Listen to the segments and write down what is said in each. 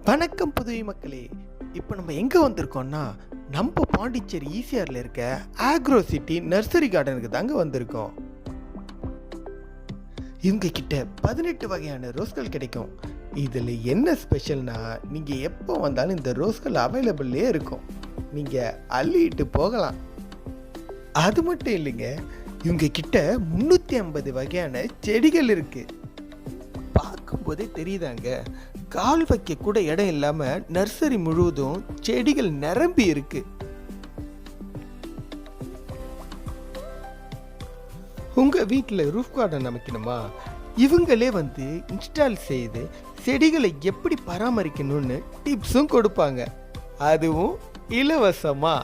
வணக்கம் புதுவை மக்களே. இப்போ நம்ம எங்கே வந்திருக்கோம்னா, நம்ம பாண்டிச்சேரி ஈசிஆரில் இருக்க ஆக்ரோ சிட்டி நர்சரி கார்டனுக்கு தாங்க வந்திருக்கோம். இவங்க கிட்ட 18 வகையான ரோஸ்கள் கிடைக்கும். இதில் என்ன ஸ்பெஷல்னா, நீங்கள் எப்போ வந்தாலும் இந்த ரோஸ்கள் அவைலபிள்லே இருக்கும். நீங்கள் அள்ளிட்டு போகலாம். அது மட்டும் இல்லைங்க, இவங்க கிட்ட 350 வகையான செடிகள் இருக்கு. பார்க்கும்போதே தெரியுதாங்க, கால் வைக்க கூட இடம் இல்லாம நர்சரி முழுவதும் செடிகள் நிரம்பி இருக்கு. உங்க வீட்டில் ரூஃப் கார்டன் அமைக்கணுமா, இவங்களே வந்து இன்ஸ்டால் செய்து செடிகளை எப்படி பராமரிக்கணும்னு டிப்ஸும் கொடுப்பாங்க, அதுவும் இலவசமா.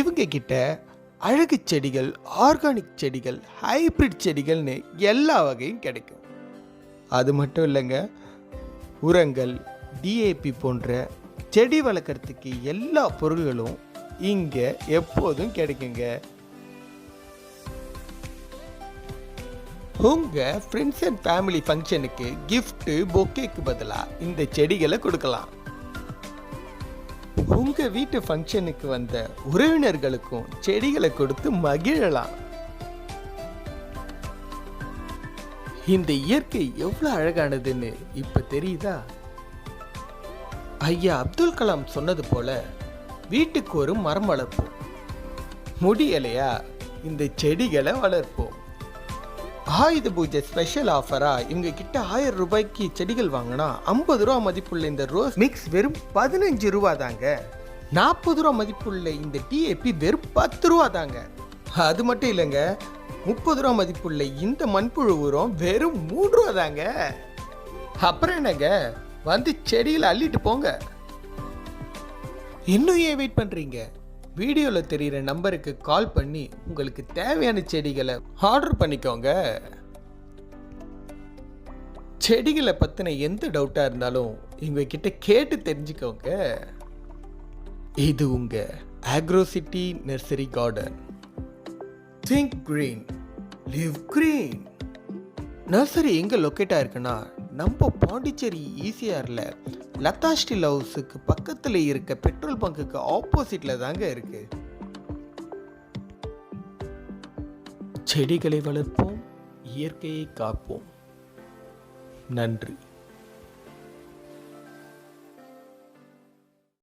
இவங்க கிட்ட அழகு செடிகள், ஆர்கானிக் செடிகள், ஹைபிரிட் செடிகள்னு எல்லா வகையும் கிடைக்கும். அது மட்டும் இல்லைங்க, உரங்கள், டிஏபி போன்ற செடி வளர்க்குறதுக்கு எல்லா பொருள்களும் இங்கே எப்போதும் கிடைக்குங்க. உங்கள் ஃப்ரெண்ட்ஸ் அண்ட் ஃபேமிலி ஃபங்க்ஷனுக்கு கிஃப்ட்டு, பொக்கேக்கு பதிலாக இந்த செடிகளை கொடுக்கலாம். உங்க வீட்டு ஃபங்க்ஷனுக்கு வந்த உறவினர்களுக்கும் செடிகளை கொடுத்து மகிழலாம். இந்த இயற்கை எவ்வளவு அழகானதுன்னு இப்ப தெரியுதா? ஐயா அப்துல் கலாம் சொன்னது போல, வீட்டுக்கு ஒரு மரம் வளர்ப்போம், முடியலையா இந்த செடிகளை வளர்ப்போம். ஆயுத பூஜை ஸ்பெஷல் ஆஃபரா இவங்க கிட்ட 1000 ரூபாய்க்கு செடிகள் வாங்கினா 50 ரூபா மதிப்புள்ள இந்த ரோஸ் மிக்ஸ் வெறும் 15 ரூபா தாங்க. 40 ரூபா மதிப்புள்ள இந்த டிஏபி வெறும் 10 ரூபா தாங்க. அது மட்டும் இல்லைங்க, 30 ரூபா மதிப்புள்ள இந்த மண்புழு உரம் வெறும் 3 ரூபா தாங்க. அப்புறம் என்னங்க, வந்து செடியில் அள்ளிட்டு போங்க. இன்னும் ஏன் வெயிட் பண்றீங்க? வீடியோவில் தெரிகிற நம்பருக்கு கால் பண்ணி உங்களுக்கு தேவையான செடிகளை ஆர்டர் பண்ணிக்கோங்க. செடிகளை பற்றின எந்த டவுட்டாக இருந்தாலும் இவங்க கிட்ட கேட்டு தெரிஞ்சுக்கோங்க. இது உங்க agro city nursery garden. Think green, live green. Nursery எங்கே லொக்கேட்டாக இருக்குன்னா, நம்ம பாண்டிச்சேரி ஈசிஆரில் லதா ஸ்டீல் ஹவுஸுக்கு பக்கத்தில் இருக்க பெட்ரோல் பங்குக்கு ஆப்போசிட்டில் தாங்க இருக்கு. செடிகளை வளர்ப்போம், இயற்கையை காப்போம். நன்றி.